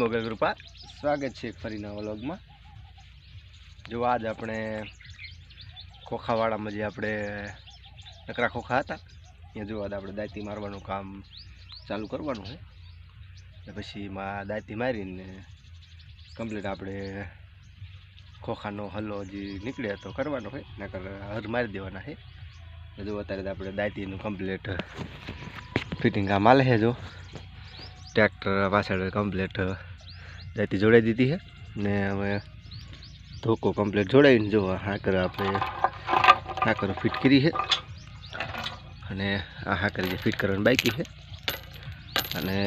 મોગલ કૃપા સ્વાગત છે ફરી નવા વ્લોગમાં। જો આજ આપણે ખોખાવાડામાં જે આપણે નકરા ખોખા હતા ત્યાં જો આજ આપણે દાંતી મારવાનું કામ ચાલુ કરવાનું છે ને પછી માં દાંતી મારીને કમ્પ્લીટ આપણે ખોખાનો હલ્લો જે નીકળે તો કરવાનો છે નકર હર મારી દેવાના છે। જો અત્યારે આપણે દાંતીનું કમ્પ્લીટ ફિટિંગ કામ હાલે છે। જો ट्रैक्टर पाछड़ कम्प्लीट दांती जोड़ाई दीधी है ने हमें धोको कम्प्लीट जोड़ाई जो हाकर आपने हाकर फिट करी है अने आ हाकर जे फिट करवानी बाकी है अने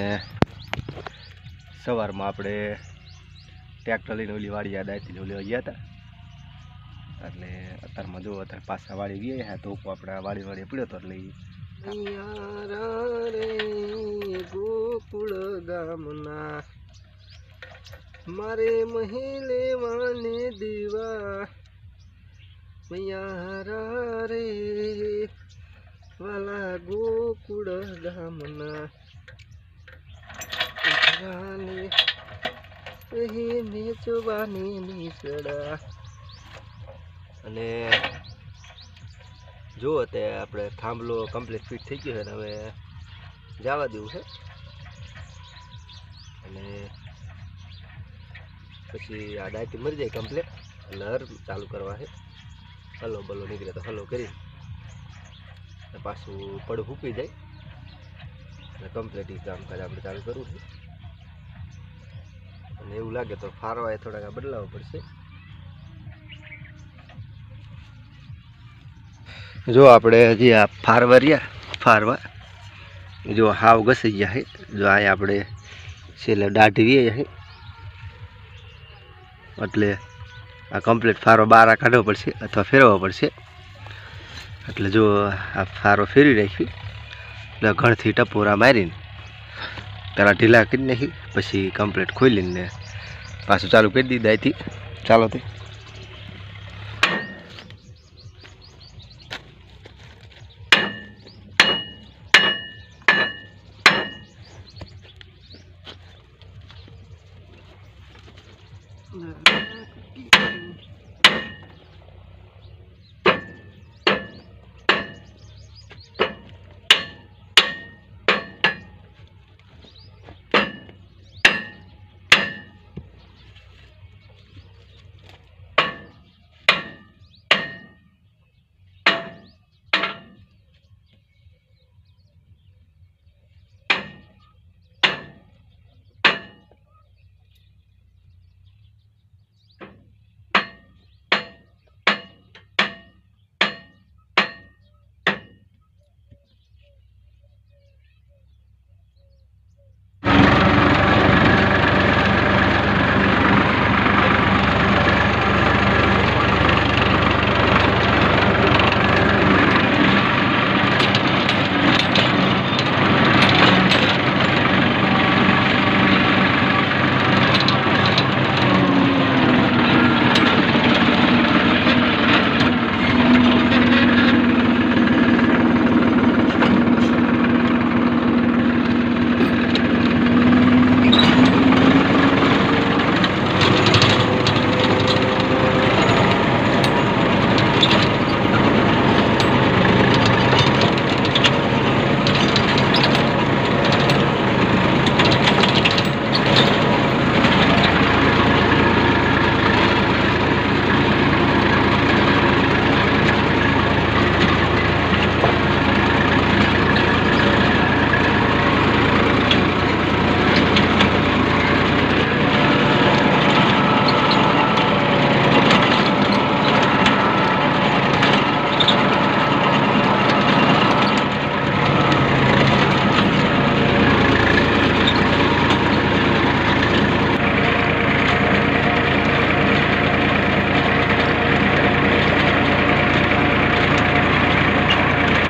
सवार में आपणे ट्रेक्टर लईने ओली वाड़ी आ दांती लेवा गया था एटले अतारमा जो अतार पाछा वाड़ी गया है तो आपणे वाड़ी वाड़ी पड्यो तो एटले गोकुल गामना मारे महिले वाने दीवा मैयारा रे वाला गोकुल गामना मेचवानी मीसड़ा अने जो ते आपणे थांभलो कम्प्लीट फिट थई गयो छे हवे जावा देवुं छे अने पछी आ दांती मरी जाए कम्प्लीट એટલે હર ચાલુ કરવા છે હલો બલો નીકળે તો હલો કરી ને પાછું પડું ફૂકી જાય અને કમ્પ્લીટ ઈ કામકાજ આપણે ચાલુ કરવું છે અને એવું લાગે તો ફારવા એ થોડાક બદલાવવો પડશે। जो आपणे हजी आ फारवा जो हाव घसी गया है जो आ आपणे छेल्ले दाढ़ी है एटले आ कम्प्लीट फारो बारा काढવો પડશે अथवा फेरवવો પડશે એટલે जो आ फारो फेरी राखी એટલે ઘણથી ટપોરા મારીને પેલા ઢીલા કરી નાખી પછી કમ્પ્લીટ ખોલીને પાછું ચાલુ કરી દી દાંતી। ચાલો તે